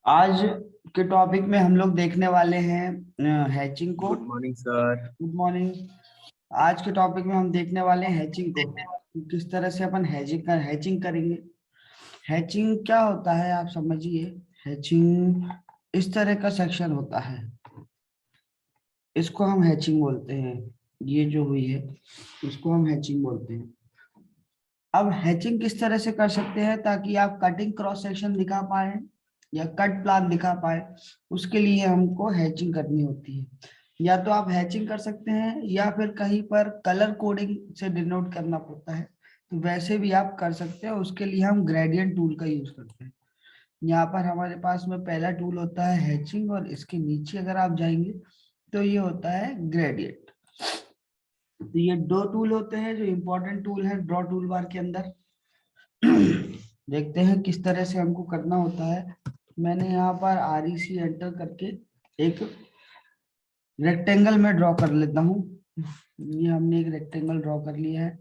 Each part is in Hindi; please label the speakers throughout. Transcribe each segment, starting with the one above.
Speaker 1: आज के टॉपिक में हम लोग देखने वाले हैं हैचिंग को।
Speaker 2: Good morning sir.
Speaker 1: Good morning. आज के टॉपिक में हम देखने वाले हैं हैचिंग को, कि किस तरह से अपन हैचिंग करेंगे। हैचिंग क्या होता है आप समझिए। हैचिंग इस तरह का सेक्शन होता है, इसको हम हैचिंग बोलते हैं। ये जो हुई है इसको हम हैचिंग बोलते हैं। अब हैचिंग किस तरह से कर सकते हैं ताकि आप कटिंग क्रॉस सेक्शन दिखा पाए या कट प्लान दिखा पाए, उसके लिए हमको हैचिंग करनी होती है। या तो आप हैचिंग कर सकते हैं या फिर कहीं पर कलर कोडिंग से डिनोट करना पड़ता है, तो वैसे भी आप कर सकते हैं। उसके लिए हम ग्रेडियंट टूल का यूज करते हैं। यहाँ पर हमारे पास में पहला टूल होता है हैचिंग, और इसके नीचे अगर आप जाएंगे तो ये होता है ग्रेडियंट। तो ये दो टूल होते हैं जो इम्पोर्टेंट टूल है ड्रॉ टूल बार के अंदर। देखते हैं किस तरह से हमको करना होता है। मैंने यहाँ पर REC एंटर करके एक रेक्टेंगल में ड्रॉ कर लेता हूँ। ये हमने एक रेक्टेंगल ड्रॉ कर लिया है,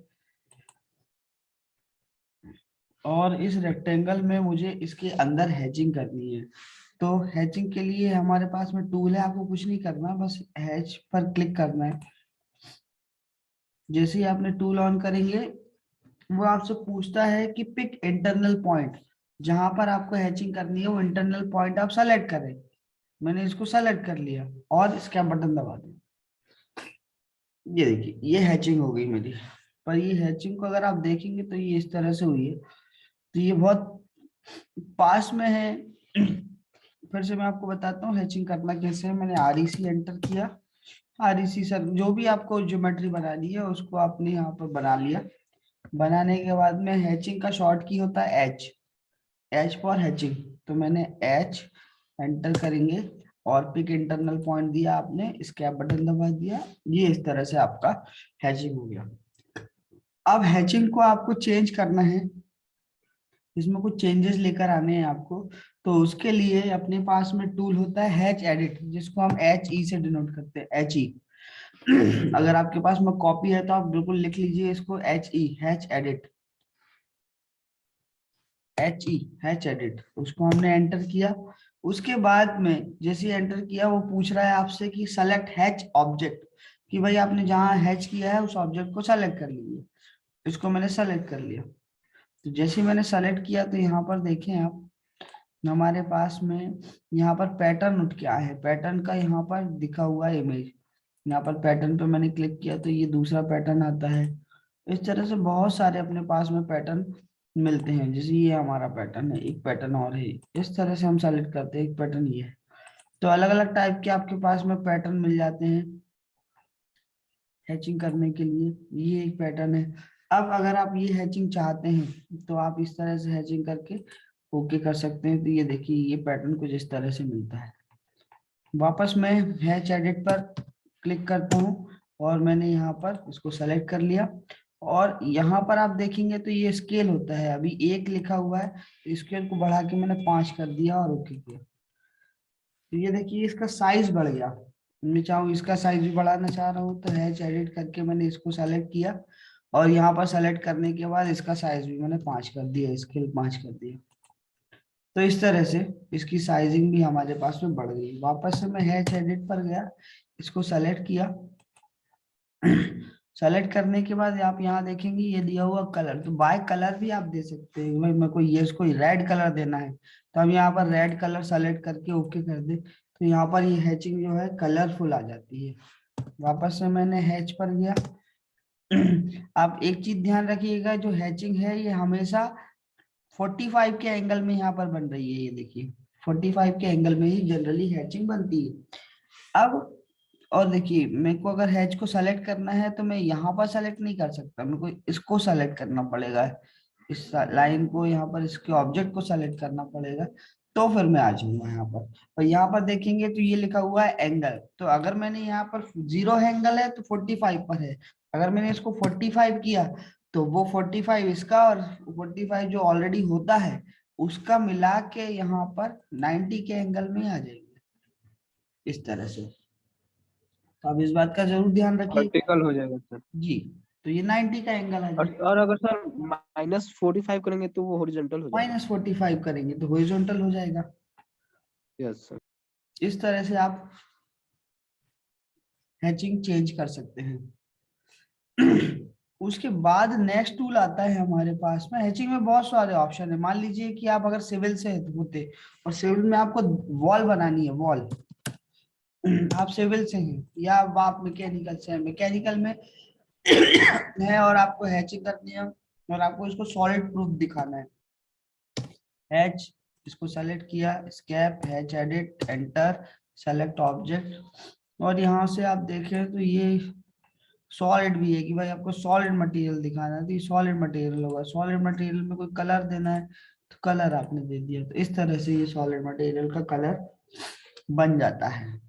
Speaker 1: और इस रेक्टेंगल में मुझे इसके अंदर हैचिंग करनी है। तो हैचिंग के लिए हमारे पास में टूल है, आपको कुछ नहीं करना, बस हैच पर क्लिक करना है। जैसे ही आपने टूल ऑन करेंगे, वो आपसे पूछता है कि पिक इंटरनल पॉइंट। जहां पर आपको हैचिंग करनी है वो इंटरनल पॉइंट आप सेलेक्ट करें। मैंने इसको सेलेक्ट कर लिया और इसका बटन दबा दिया। ये देखिए ये हैचिंग हो गई मेरी। पर ये हैचिंग को अगर आप देखेंगे तो ये इस तरह से हुई है, तो ये बहुत पास में है। फिर से मैं आपको बताता हूँ हैचिंग करना कैसे है। मैंने REC एंटर किया। REC सर जो भी आपको ज्योमेट्री बनानी है उसको आपने यहाँ पर बना लिया। बनाने के बाद में हैचिंग का शॉर्ट की होता है एच, एच फॉर हैचिंग। तो मैंने एच एंटर करेंगे और पिक इंटरनल पॉइंट दिया आपने, स्कैप बटन दबा दिया। ये इस तरह से आपका हैचिंग हो गया। अब हैचिंग को आपको चेंज करना है, इसमें कुछ चेंजेस लेकर आने हैं आपको। तो उसके लिए अपने पास में टूल होता है हैच एडिट, जिसको हम HE से डिनोट करते हैं, HE। अगर आपके पास में कॉपी है तो आप बिल्कुल लिख लीजिए इसको, HE, hatch edit. HE, hatch edit, उसको हमने एंटर किया। उसके बाद में जैसे ही एंटर किया वो पूछ रहा है आपसे कि सेलेक्ट हैच ऑब्जेक्ट, कि भाई आपने जहां हैच किया है उस ऑब्जेक्ट को सेलेक्ट कर लीजिए। इसको मैंने सेलेक्ट कर लिया। तो जैसे ही मैंने सेलेक्ट किया तो यहाँ पर देखें आप, हमारे पास में यहाँ पर पैटर्न उठ के आया है। पैटर्न का यहाँ पर दिखा हुआ है इमेज। यहाँ पर पैटर्न पे मैंने क्लिक किया तो ये दूसरा पैटर्न आता है। इस तरह से बहुत सारे अपने पास में पैटर्न मिलते हैं। जैसे ये हमारा पैटर्न है, एक पैटर्न और है। इस तरह से हम सेलेक्ट करते हैं, एक पैटर्न ये है। तो अलग अलग टाइप के आपके पास में पैटर्न मिल जाते हैं हैचिंग करने के लिए। ये एक पैटर्न है। अब अगर आप ये हैचिंग चाहते हैं तो आप इस तरह से हैचिंग करके ओके कर सकते हैं। तो ये देखिए ये पैटर्न कुछ इस तरह से मिलता है। वापस मैं हैच एडिट पर क्लिक करता हूँ और मैंने यहाँ पर इसको सेलेक्ट कर लिया। और यहाँ पर आप देखेंगे तो ये स्केल होता है, अभी 1 लिखा हुआ है, स्केल को बढ़ा के मैंने 5 कर दिया और ओके किया। तो ये देखिए इसका साइज बढ़ गया। मैं चाहूँ इसका साइज भी बढ़ाना चाह रहा हूँ तो हैच एडिट करके मैंने इसको सेलेक्ट किया, और यहाँ पर सेलेक्ट करने के बाद इसका साइज भी मैंने 5 कर दिया, स्केल 5 कर दिया। तो इस तरह से इसकी साइजिंग भी हमारे पास में बढ़ गई। वापस से मैं हैच एडिट पर गया, इसको सेलेक्ट किया। सेलेक्ट करने के बाद आप यहाँ देखेंगे ये दिया हुआ कलर, तो बाय कलर भी आप दे सकते हैं। भाई मेरे को ये इसको रेड कलर देना है तो हम यहाँ पर रेड कलर सेलेक्ट करके ओके कर दे, तो यहाँ पर ये हैचिंग जो है कलरफुल आ जाती है। वापस से मैंने हैच पर गया। आप एक चीज ध्यान रखिएगा, जो हैचिंग है ये हमेशा 45 के एंगल में यहाँ पर बन रही है। ये देखिए 45 के एंगल में ही जनरली हैचिंग बनती है। अब और देखिए मेरे को अगर हैच को सेलेक्ट करना है तो मैं यहाँ पर सेलेक्ट नहीं कर सकता, मेरे को इसको सेलेक्ट करना पड़ेगा। इस लाइन को यहाँ पर, इसके ऑब्जेक्ट को सेलेक्ट करना पड़ेगा, तो फिर मैं आ जाऊंगा यहाँ पर। और यहाँ पर देखेंगे तो ये लिखा हुआ है एंगल। तो अगर मैंने यहाँ पर 0 एंगल है तो 45 पर है। अगर मैंने इसको 45 किया तो वो 45 इसका और 45 जो ऑलरेडी होता है उसका मिला के यहाँ पर 90 के एंगल में आ जाएंगे इस तरह से। तो आप इस बात का जरूर ध्यान रखिए।
Speaker 2: वर्टिकल हो जाएगा सर।
Speaker 1: जी, तो ये 90 का एंगल आ जाएगा।
Speaker 2: और अगर सर -45 करेंगे तो वो हॉरिजॉन्टल हो जाएगा।
Speaker 1: -45 करेंगे तो हॉरिजॉन्टल हो जाएगा।
Speaker 2: Yes sir.
Speaker 1: इस तरह से आप हैचिंग चेंज कर सकते हैं। उसके बाद नेक्स्ट टूल आता है हमारे पास में। हैचिंग में बहुत सारे ऑप्शन है। मान लीजिए कि आप अगर सिविल से होते और सिविल में आपको वॉल बनानी है, वॉल, आप सिविल से हैं या आप मैकेनिकल से हैं, मैकेनिकल में है और आपको हैचिंग करनी है और आपको इसको सॉलिड प्रूफ दिखाना है। हैच, इसको सेलेक्ट किया, escape, hatch edit, enter, select object, और यहाँ से आप देखें तो ये सॉलिड भी है कि भाई आपको सॉलिड मटेरियल दिखाना है तो ये सॉलिड मटेरियल होगा। सॉलिड मटेरियल में कोई कलर देना है तो कलर आपने दे दिया, तो इस तरह से ये सॉलिड मटेरियल का कलर बन जाता है।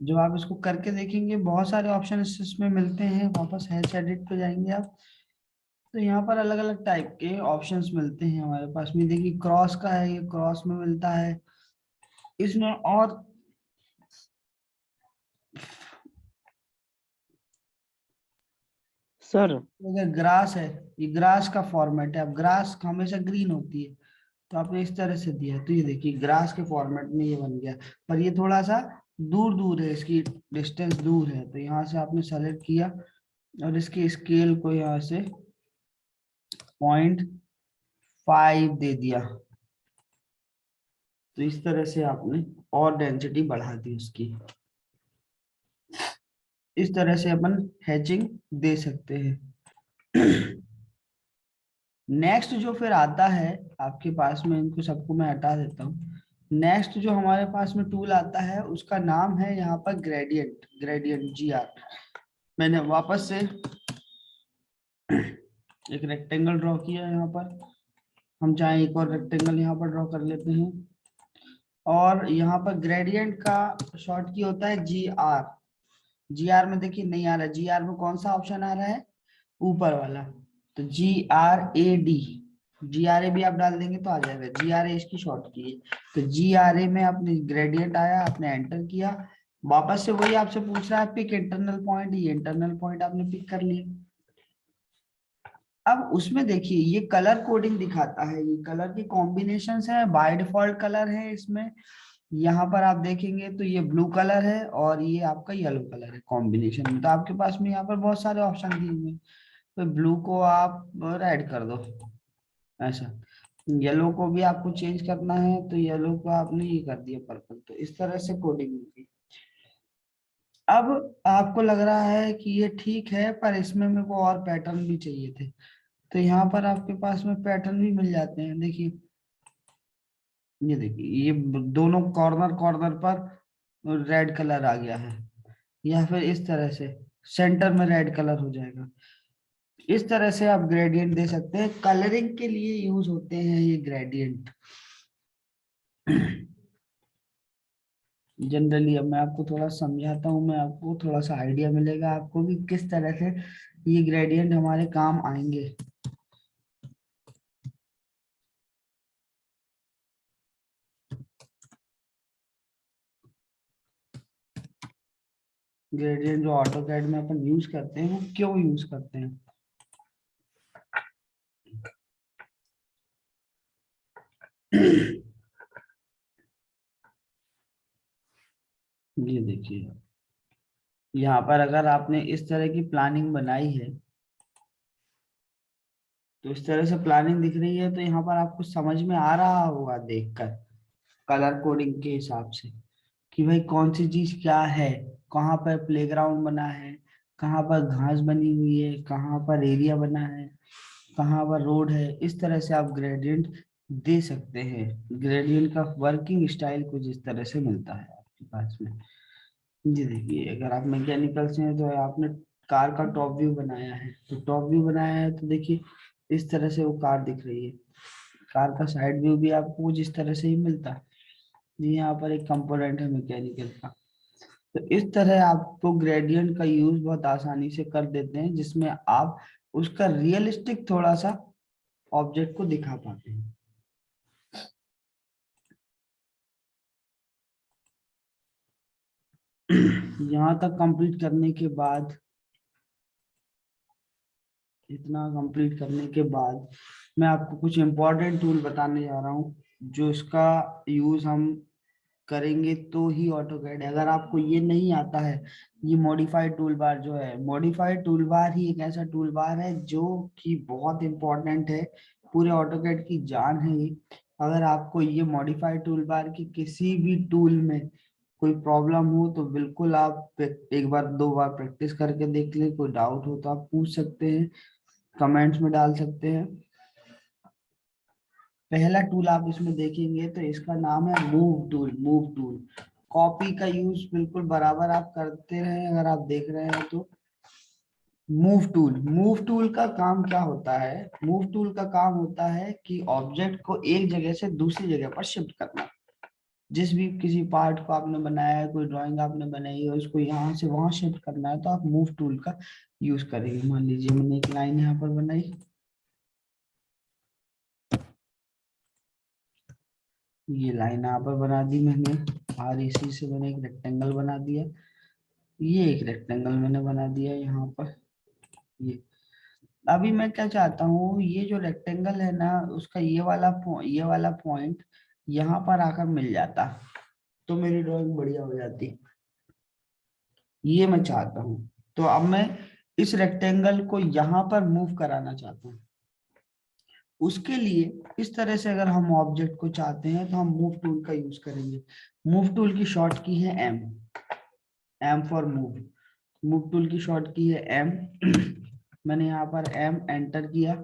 Speaker 1: जो आप इसको करके देखेंगे बहुत सारे ऑप्शन इसमें मिलते हैं। वापस हैच एडिट पे जाएंगे आप तो यहाँ पर अलग अलग टाइप के ऑप्शंस मिलते हैं हमारे पास में। देखिए क्रॉस का है, ये क्रॉस में मिलता है इसमें। और
Speaker 2: सर
Speaker 1: अगर ग्रास है, ये ग्रास का फॉर्मेट है। अब ग्रास हमेशा ग्रीन होती है तो आपने इस तरह से दिया तो ये देखिए ग्रास के फॉर्मेट में ये बन गया। पर ये थोड़ा सा दूर दूर है, इसकी डिस्टेंस दूर है, तो यहाँ से आपने सेलेक्ट किया और इसके स्केल को यहाँ से 0.5 दे दिया। तो इस तरह से आपने और डेंसिटी बढ़ा दी उसकी। इस तरह से अपन हैचिंग दे सकते हैं। नेक्स्ट जो फिर आता है आपके पास में, इनको सबको मैं हटा देता हूँ। नेक्स्ट जो हमारे पास में टूल आता है उसका नाम है यहाँ पर ग्रेडियंट, ग्रेडियंट GR। मैंने वापस से एक रेक्टेंगल ड्रॉ किया यहाँ पर। हम चाहे एक और रेक्टेंगल यहाँ पर ड्रॉ कर लेते हैं। और यहाँ पर ग्रेडियंट का शॉर्ट की होता है GR। GR में देखिए नहीं आ रहा है, GR में कौन सा ऑप्शन आ रहा है, ऊपर वाला, तो GRAD, GRA भी आप डाल देंगे तो आ जाएगा। GRA इसकी शॉर्ट की है, तो GRA में आपने ग्रेडियंट आया, आपने एंटर किया, वापस से वही आपसे पूछ रहा है पिक इंटरनल पॉइंट, ये इंटरनल पॉइंट आपने पिक कर लिया। अब उसमें देखिए ये कलर कोडिंग दिखाता है, ये कलर की कॉम्बिनेशन है, बाय डिफॉल्ट कलर है इसमें। यहाँ पर आप देखेंगे तो ये ब्लू कलर है और ये आपका येलो कलर है कॉम्बिनेशन में। तो आपके पास में यहाँ पर बहुत सारे ऑप्शन दिए हुए हैं, तो ब्लू को आप रेड कर दो ऐसा। येलो को भी आपको चेंज करना है तो येलो को आपने ये कर दिया पर्पल। तो इस तरह से कोडिंग होगी। अब आपको लग रहा है कि ये ठीक है पर इसमें मेरे को और पैटर्न भी चाहिए थे, तो यहाँ पर आपके पास में पैटर्न भी मिल जाते हैं। देखिए ये देखिए ये दोनों कॉर्नर कॉर्नर पर रेड कलर आ गया है, या फिर इस तरह से सेंटर में रेड कलर हो जाएगा। इस तरह से आप ग्रेडियंट दे सकते हैं, कलरिंग के लिए यूज होते हैं ये ग्रेडियंट। जनरली अब मैं आपको थोड़ा समझाता हूँ, मैं आपको थोड़ा सा आइडिया मिलेगा आपको भी किस तरह से ये ग्रेडियंट हमारे काम आएंगे। ग्रेडियंट जो ऑटोकैड में अपन यूज करते हैं वो क्यों यूज करते हैं, ये देखिए यहाँ पर अगर आपने इस तरह की प्लानिंग बनाई है तो इस तरह से प्लानिंग दिख रही है, तो यहाँ पर आपको समझ में आ रहा होगा देखकर कलर कोडिंग के हिसाब से कि भाई कौन सी चीज क्या है, कहाँ पर प्लेग्राउंड बना है, कहाँ पर घास बनी हुई है, कहाँ पर एरिया बना है, कहाँ पर रोड है। इस तरह से आप ग्रेडियंट दे सकते हैं। ग्रेडियंट का वर्किंग स्टाइल कुछ इस तरह से मिलता है आपके पास में। जी देखिए अगर आप मैकेनिकल से हैं तो आपने कार का टॉप व्यू बनाया है, तो टॉप व्यू बनाया है तो देखिए इस तरह से वो कार दिख रही है। कार का साइड व्यू भी आपको कुछ इस तरह से ही मिलता है। जी यहाँ पर एक कंपोनेंट है मैकेनिकल का। तो इस तरह आपको ग्रेडियंट का यूज बहुत आसानी से कर देते हैं, जिसमें आप उसका रियलिस्टिक थोड़ा सा ऑब्जेक्ट को दिखा पाते हैं। यहाँ तक कंप्लीट करने के बाद, इतना कंप्लीट करने के बाद मैं आपको कुछ इंपॉर्टेंट टूल बताने जा रहा हूँ जो इसका यूज हम करेंगे तो ही ऑटोकैड है। अगर आपको ये नहीं आता है, ये मॉडिफाइड टूल बार जो है, मॉडिफाइड टूल बार ही एक ऐसा टूल बार है जो कि बहुत इंपॉर्टेंट है, पूरे ऑटोकैड की जान है ये। अगर आपको ये मॉडिफाइड टूल बार की किसी भी टूल में कोई प्रॉब्लम हो तो बिल्कुल आप एक बार दो बार प्रैक्टिस करके देख ले, कोई डाउट हो तो आप पूछ सकते हैं, कमेंट्स में डाल सकते हैं। पहला टूल आप इसमें देखेंगे तो इसका नाम है move tool. Move tool copy का यूज बिल्कुल बराबर आप करते रहे, अगर आप देख रहे हैं तो। मूव टूल का काम क्या होता है? मूव टूल का काम होता है कि ऑब्जेक्ट को एक जगह से दूसरी जगह पर शिफ्ट करना। जिस भी किसी पार्ट को आपने बनाया है, कोई ड्राइंग आपने बनाई है, उसको यहाँ से वहां शिफ्ट करना है तो आप मूव टूल का यूज करेंगे। मान लीजिए मैंने एक लाइन यहाँ पर बनाई, ये लाइन यहाँ पर बना दी मैंने, और इसी से मैंने एक रेक्टेंगल बना दिया, ये एक रेक्टेंगल मैंने बना दिया यहाँ पर। ये अभी मैं क्या चाहता हूँ, ये जो रेक्टेंगल है ना, उसका ये वाला पॉइंट यहाँ पर आकर मिल जाता तो मेरी ड्राइंग बढ़िया हो जाती, ये मैं चाहता हूँ। तो अब मैं इस रेक्टेंगल को यहाँ पर मूव कराना चाहता हूँ। उसके लिए इस तरह से अगर हम ऑब्जेक्ट को चाहते हैं तो हम मूव टूल का यूज करेंगे। मूव टूल की शॉर्ट की है M, M for move. Move tool की शॉर्ट की है एम। मैंने यहाँ पर एम एंटर किया।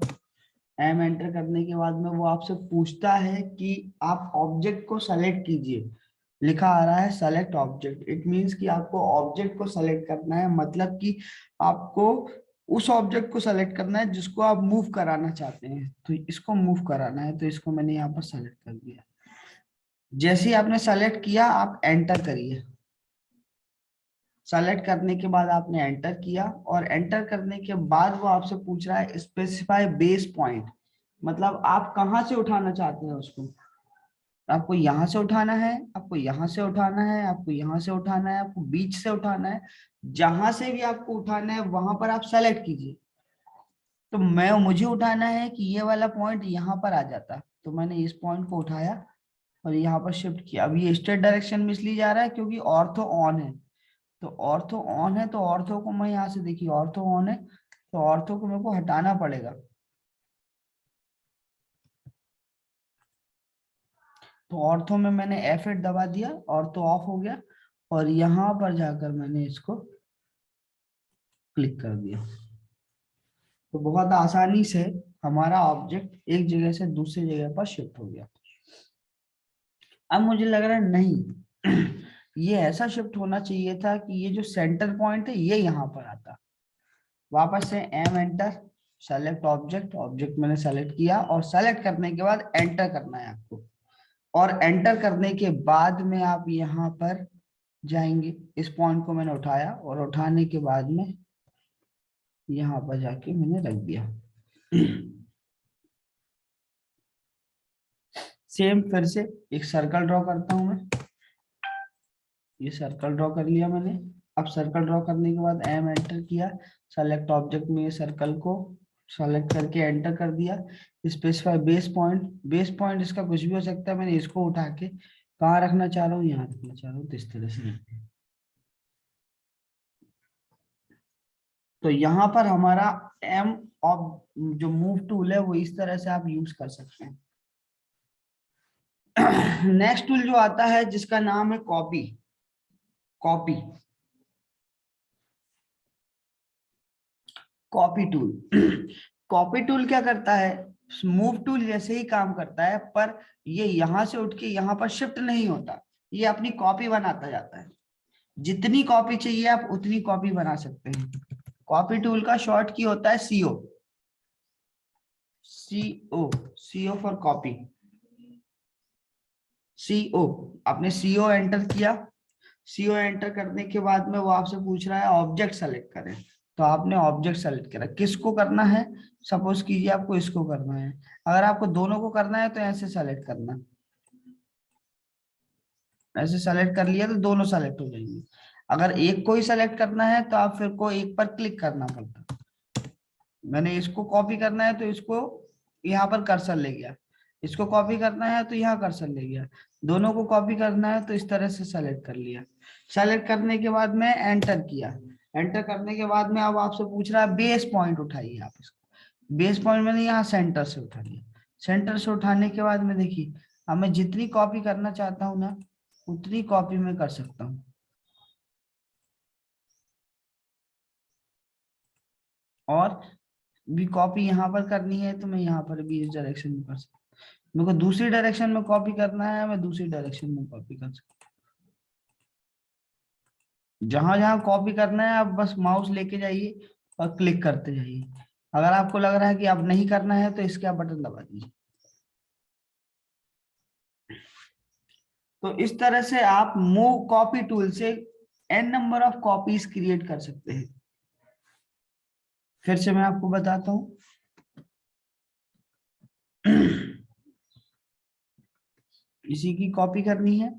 Speaker 1: एम एंटर करने के बाद में वो आपसे पूछता है कि आप ऑब्जेक्ट को सेलेक्ट कीजिए। लिखा आ रहा है सेलेक्ट ऑब्जेक्ट, इट मींस कि आपको ऑब्जेक्ट को सेलेक्ट करना है, मतलब कि आपको उस ऑब्जेक्ट को सेलेक्ट करना है जिसको आप मूव कराना चाहते हैं। तो इसको मूव कराना है तो इसको मैंने यहाँ पर सेलेक्ट कर दिया। जैसे ही आपने सेलेक्ट किया आप एंटर करिए। सेलेक्ट करने के बाद आपने एंटर किया, और एंटर करने के बाद वो आपसे पूछ रहा है स्पेसिफाई बेस पॉइंट, मतलब आप कहाँ से उठाना चाहते हैं उसको। आपको यहाँ से उठाना है, आपको यहाँ से उठाना है, आपको यहाँ से उठाना है, आपको बीच से उठाना है, जहां से भी आपको उठाना है वहां पर आप सेलेक्ट कीजिए। तो मुझे उठाना है कि ये वाला पॉइंट यहाँ पर आ जाता, तो मैंने इस पॉइंट को उठाया और यहाँ पर शिफ्ट किया। अब ये स्ट्रेट डायरेक्शन में इसलिए जा रहा है क्योंकि ऑर्थो ऑन है। तो ऑर्थो ऑन है तो ऑर्थो को मैं यहाँ से, देखिए ऑर्थो ऑन है तो ऑर्थो को मेरे को हटाना पड़ेगा। तो ऑर्थो में मैंने F8 दबा दिया, ऑर्थो ऑफ हो गया, और यहाँ पर जाकर मैंने इसको क्लिक कर दिया। तो बहुत आसानी से हमारा ऑब्जेक्ट एक जगह से दूसरी जगह पर शिफ्ट हो गया। अब मुझे लग रहा है नहीं, ये ऐसा शिफ्ट होना चाहिए था कि ये जो सेंटर पॉइंट है ये यहाँ पर आता। वापस से M enter, select object, object मैंने सेलेक्ट किया, और सेलेक्ट करने के बाद एंटर करना है आपको। और एंटर करने के बाद में आप यहाँ पर जाएंगे, इस पॉइंट को मैंने उठाया और उठाने के बाद में यहाँ पर जाके मैंने रख दिया। सेम फिर से एक सर्कल ड्रॉ करता हूं मैं। ये सर्कल ड्रॉ कर लिया मैंने। अब सर्कल ड्रॉ करने के बाद एम एंटर किया, सेलेक्ट ऑब्जेक्ट में ये सर्कल को सेलेक्ट करके एंटर कर दिया। Specify base point, base point इसका कुछ भी हो सकता है, मैंने इसको उठा के कहाँ रखना चाह रहा हूँ, यहाँ रखना चाह रहा हूँ, तो इस तरह से रखते हैं। तो यहाँ पर हमारा एम ऑफ जो मूव टूल है वो इस तरह से आप यूज कर सकते हैं। नेक्स्ट टूल जो आता है जिसका नाम है copy. Copy copy tool. Copy tool क्या करता है? मूव टूल जैसे ही काम करता है, पर ये यहां से उठ के यहाँ पर शिफ्ट नहीं होता, ये अपनी कॉपी बनाता जाता है। जितनी कॉपी चाहिए आप उतनी कॉपी बना सकते हैं। कॉपी टूल का शॉर्ट की होता है CO. CO, CO for copy. CO, आपने सीओ एंटर किया। सीओ एंटर करने के बाद में वो आपसे पूछ रहा है ऑब्जेक्ट सेलेक्ट करें, तो आपने ऑब्जेक्ट सेलेक्ट करा। किसको करना है? सपोज कीजिए आपको इसको करना है। अगर आपको दोनों को करना है तो ऐसे सेलेक्ट करना, ऐसे सेलेक्ट कर लिया तो दोनों सेलेक्ट हो जाएंगे। अगर एक को ही सेलेक्ट करना है तो आप फिर को एक पर क्लिक करना पड़ता। मैंने इसको कॉपी करना है तो इसको यहाँ पर कर्सर ले गया, इसको कॉपी करना है तो यहाँ कर्सर ले गया, दोनों को कॉपी करना है तो इस तरह से सेलेक्ट कर लिया। सेलेक्ट करने के बाद में एंटर किया। एंटर करने के बाद में अब आपसे पूछ रहा है बेस पॉइंट उठाइए आप इसको। बेस पॉइंट मैंने यहाँ सेंटर से उठा लिया। सेंटर से उठाने के बाद में देखिए, अब मैं जितनी कॉपी करना चाहता हूँ ना उतनी कॉपी मैं कर सकता हूँ। और भी कॉपी यहाँ पर करनी है तो मैं यहाँ पर भी इस डायरेक्शन में कर सकता हूँ। मेरे को दूसरी डायरेक्शन में कॉपी करना है, मैं दूसरी डायरेक्शन में कॉपी कर सकता हूँ। जहां जहां कॉपी करना है आप बस माउस लेके जाइए और क्लिक करते जाइए। अगर आपको लग रहा है कि अब नहीं करना है तो इसके आप बटन दबा दीजिए। तो इस तरह से आप मूव कॉपी टूल से n number of copies create कर सकते हैं। फिर से मैं आपको बताता हूँ। इसी की कॉपी करनी है,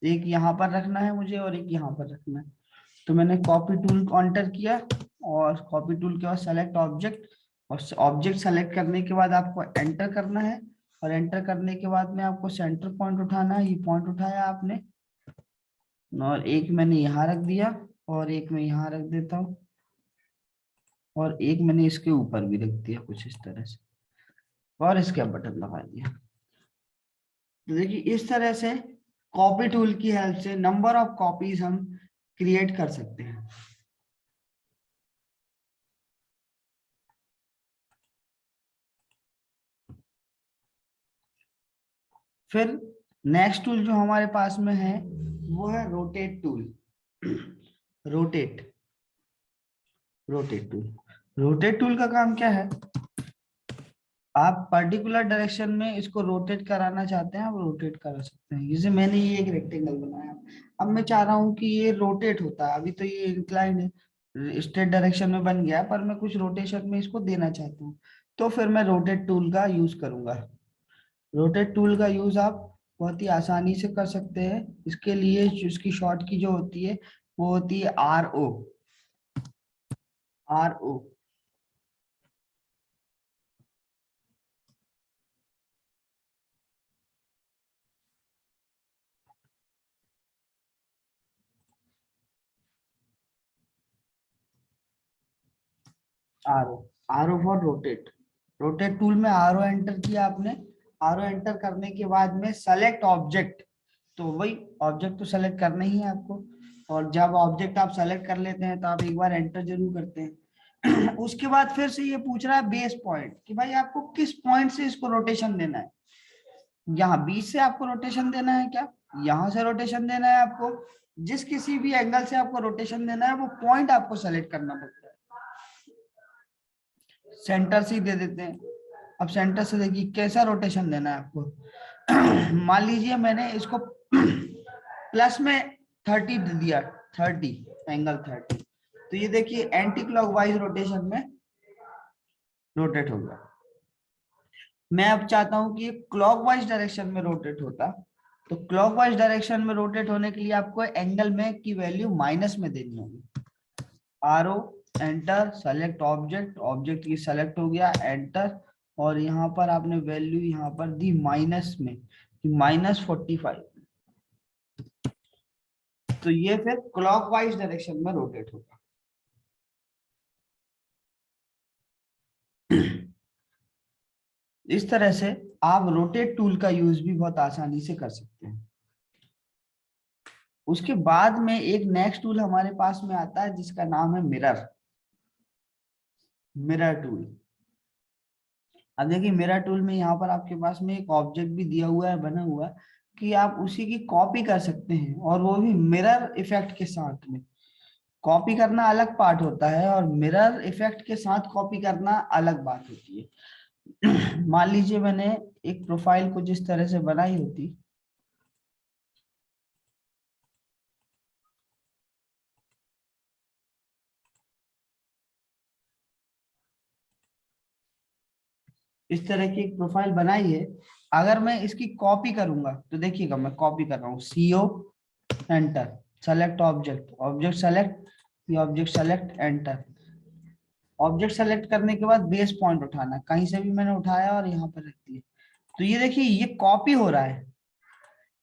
Speaker 1: एक यहाँ पर रखना है मुझे और एक यहाँ पर रखना है। तो मैंने कॉपी टूल को एंटर किया और कॉपी टूल के बाद सेलेक्ट ऑब्जेक्ट, और ऑब्जेक्ट सेलेक्ट करने के बाद आपको एंटर करना है। और एंटर करने के बाद में आपको सेंटर पॉइंट उठाना है। ये पॉइंट उठाया आपने और एक मैंने यहाँ रख दिया और एक मैं यहाँ रख देता हूँ और एक मैंने इसके ऊपर भी रख दिया कुछ इस तरह से और इसके बटन लगा दिया। तो देखिए इस तरह से कॉपी टूल की हेल्प से नंबर ऑफ कॉपीज हम क्रिएट कर सकते हैं। फिर नेक्स्ट टूल जो हमारे पास में है वो है rotate tool. Rotate rotate tool rotate tool का काम क्या है, आप पर्टिकुलर डायरेक्शन में इसको रोटेट कराना चाहते हैं आप रोटेट करा सकते हैं। जैसे मैंने ये एक रेक्टेंगल बनाया, अब मैं चाह रहा हूँ कि ये रोटेट होता है। अभी तो ये इंक्लाइन है, स्ट्रेट डायरेक्शन में बन गया पर मैं कुछ रोटेशन में इसको देना चाहता हूँ, तो फिर मैं रोटेट टूल का यूज करूंगा। रोटेट टूल का यूज आप बहुत ही आसानी से कर सकते हैं। इसके लिए इसकी शॉर्ट की जो होती है वो होती है RO। RO RO RO for rotate. Rotate tool में RO एंटर किया आपने। RO एंटर करने के बाद में सेलेक्ट ऑब्जेक्ट, तो वही ऑब्जेक्ट तो सेलेक्ट करना ही है आपको। और जब ऑब्जेक्ट आप सेलेक्ट कर लेते हैं तो आप एक बार एंटर जरूर करते हैं। उसके बाद फिर से ये पूछ रहा है बेस पॉइंट कि भाई आपको किस पॉइंट से इसको रोटेशन देना है। यहाँ बीच से आपको रोटेशन देना है क्या, यहाँ से रोटेशन देना है आपको, जिस किसी भी एंगल से आपको रोटेशन देना है वो पॉइंट आपको सेलेक्ट करना पड़ता है। सेंटर से ही दे देते हैं। अब सेंटर से देखिए कैसा रोटेशन देना है आपको। मान लीजिए मैंने इसको प्लस में 30 दे दिया, 30 एंगल 30, तो ये देखिए एंटी क्लॉकवाइज रोटेशन में रोटेट हो गया। मैं अब चाहता हूं कि ये क्लॉकवाइज डायरेक्शन में रोटेट होता, तो क्लॉकवाइज डायरेक्शन में रोटेट होने के लिए आपको एंगल में की वैल्यू माइनस में देनी होगी। RO enter, select object, object की सेलेक्ट हो गया, एंटर, और यहाँ पर आपने वैल्यू यहाँ पर दी माइनस में, -45। तो ये फिर क्लॉकवाइज डायरेक्शन में रोटेट होगा। इस तरह से आप रोटेट टूल का यूज भी बहुत आसानी से कर सकते हैं। उसके बाद में एक नेक्स्ट टूल हमारे पास में आता है जिसका नाम है मिरर। Mirror tool. अब देखिए मिरर टूल में यहाँ पर आपके पास में एक ऑब्जेक्ट भी दिया हुआ है, बना हुआ है, कि आप उसी की कॉपी कर सकते हैं और वो भी मिरर इफेक्ट के साथ में। कॉपी करना अलग पार्ट होता है और मिरर इफेक्ट के साथ कॉपी करना अलग बात होती है। मान लीजिए मैंने एक प्रोफाइल को जिस तरह से बनाई होती, इस तरह की एक प्रोफाइल बनाई है, अगर मैं इसकी कॉपी करूंगा तो देखिएगा मैं कॉपी कर रहा हूँ, CO enter, select object, object select, ये object select, enter. Object select करने के बाद बेस पॉइंट उठाना, कहीं से भी मैंने उठाया और यहाँ पर रख दिया। तो ये देखिए ये कॉपी हो रहा है,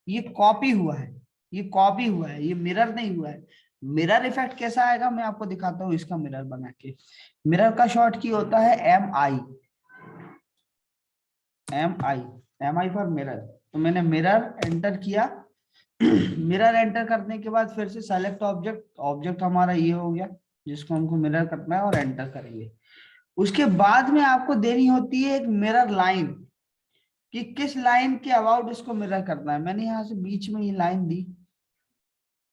Speaker 1: ये कॉपी हुआ है, ये कॉपी हुआ है, ये मिरर नहीं हुआ है। मिरर इफेक्ट कैसा आएगा मैं आपको दिखाता हूँ इसका मिरर बना के। मिरर का शॉर्ट की होता है M I, M I for mirror. तो मैंने मिरर एंटर किया। मिरर एंटर करने के बाद फिर से सेलेक्ट ऑब्जेक्ट, ऑब्जेक्ट हमारा ये हो गया जिसको हमको मिरर करना है, और एंटर करेंगे। उसके बाद में आपको देनी होती है एक मिरर लाइन, कि किस लाइन के अबाउट इसको मिरर करना है। मैंने यहाँ से बीच में ये लाइन दी,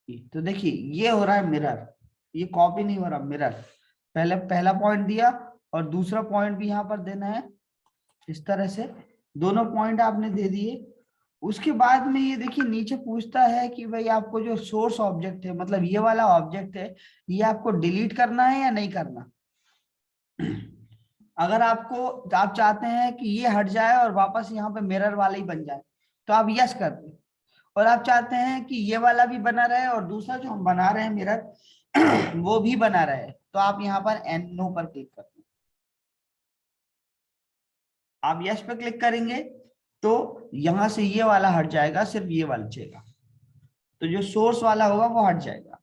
Speaker 1: तो देखिए ये हो रहा है मिरर, ये कॉपी नहीं हो रहा, मिरर। पहले पहला पॉइंट दिया और दूसरा पॉइंट भी यहाँ पर देना है, इस तरह से दोनों पॉइंट आपने दे दिए। उसके बाद में ये देखिए नीचे पूछता है कि भाई आपको जो सोर्स ऑब्जेक्ट है, मतलब ये वाला ऑब्जेक्ट है, ये आपको डिलीट करना है या नहीं करना। अगर आप चाहते हैं कि ये हट जाए और वापस यहाँ पे मिरर वाला ही बन जाए, तो आप यस कर दें। और आप चाहते हैं कि ये वाला भी बना रहे और दूसरा जो हम बना रहे हैं मिरर वो भी बना रहे, तो आप यहाँ पर एन नो पर क्लिक कर दें। आप यस पे क्लिक करेंगे तो यहां से ये वाला हट जाएगा, सिर्फ ये वाला बचेगा। तो जो सोर्स वाला होगा वो हट जाएगा।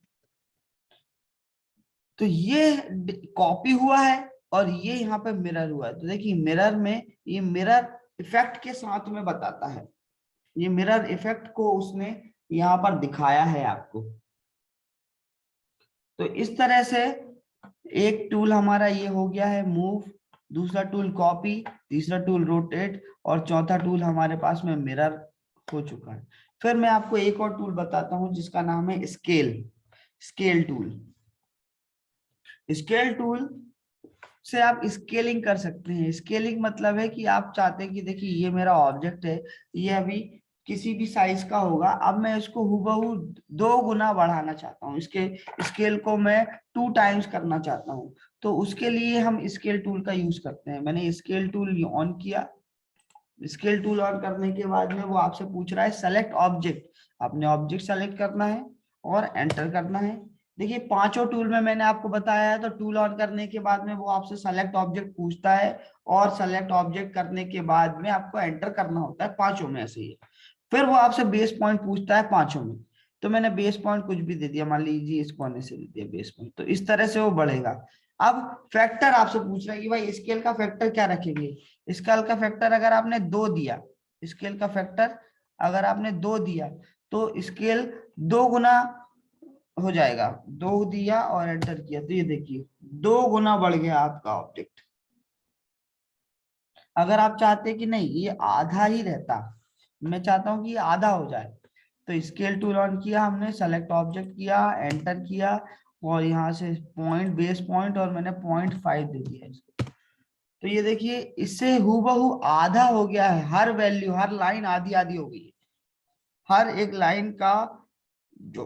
Speaker 1: तो ये कॉपी हुआ है और ये यहाँ पे मिरर हुआ है। तो देखिए मिरर में ये मिरर इफेक्ट के साथ में बताता है, ये मिरर इफेक्ट को उसने यहाँ पर दिखाया है आपको। तो इस तरह से एक टूल हमारा ये हो गया है मूव, दूसरा टूल कॉपी, तीसरा टूल रोटेट, और चौथा टूल हमारे पास में मिरर हो चुका है। फिर मैं आपको एक और टूल बताता हूं जिसका नाम है scale, scale tool. Scale tool से आप स्केलिंग कर सकते हैं। स्केलिंग मतलब है कि आप चाहते हैं कि देखिए ये मेरा ऑब्जेक्ट है, ये अभी किसी भी साइज का होगा, अब मैं इसको हूबहू 2 गुना बढ़ाना चाहता हूँ, इसके स्केल को मैं 2 टाइम्स करना चाहता हूँ। तो उसके लिए हम स्केल टूल का यूज करते हैं। मैंने स्केल टूल ऑन किया। स्केल टूल ऑन करने के बाद में वो आपसे पूछ रहा है सेलेक्ट ऑब्जेक्ट, आपने ऑब्जेक्ट सेलेक्ट करना है और एंटर करना है। देखिए पांचों टूल में मैंने आपको बताया है, तो टूल ऑन करने के बाद में वो आपसे सेलेक्ट ऑब्जेक्ट पूछता है, और सेलेक्ट ऑब्जेक्ट करने के बाद में आपको एंटर करना होता है पांचों में से ही। फिर वो आपसे बेस पॉइंट पूछता है पांचों में, तो मैंने बेस पॉइंट कुछ भी दे दिया, मान लीजिए इस कोने से दे दिया बेस पॉइंट। तो इस तरह से वो बढ़ेगा। अब फैक्टर आपसे पूछ रहा है कि भाई स्केल का फैक्टर क्या रखेंगे। स्केल का फैक्टर अगर आपने 2 दिया, स्केल का फैक्टर अगर आपने 2 दिया तो स्केल 2 गुना हो जाएगा। 2 दिया और एंटर किया तो ये देखिए 2 गुना बढ़ गया आपका ऑब्जेक्ट। अगर आप चाहते कि नहीं ये आधा ही रहता, मैं चाहता हूं कि ये आधा हो जाए, तो स्केल टूल ऑन किया हमने, सेलेक्ट ऑब्जेक्ट किया, एंटर किया, और यहाँ से पॉइंट बेस पॉइंट और मैंने 0.5 दे दिया इसको। तो ये देखिए इससे हूबहू आधा हो गया है, हर वैल्यू हर लाइन आधी आधी हो गई है। हर एक लाइन का जो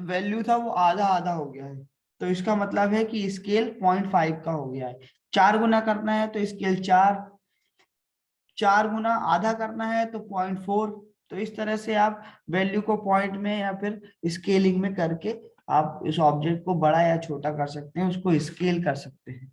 Speaker 1: वैल्यू था वो आधा आधा हो गया है। तो इसका मतलब है कि स्केल 0.5 का हो गया है। 4 गुना करना है तो स्केल 4, 4 गुना आधा करना है तो 0.4। तो इस तरह से आप वैल्यू को पॉइंट में या फिर स्केलिंग में करके आप इस ऑब्जेक्ट को बड़ा या छोटा कर सकते हैं, उसको स्केल कर सकते हैं।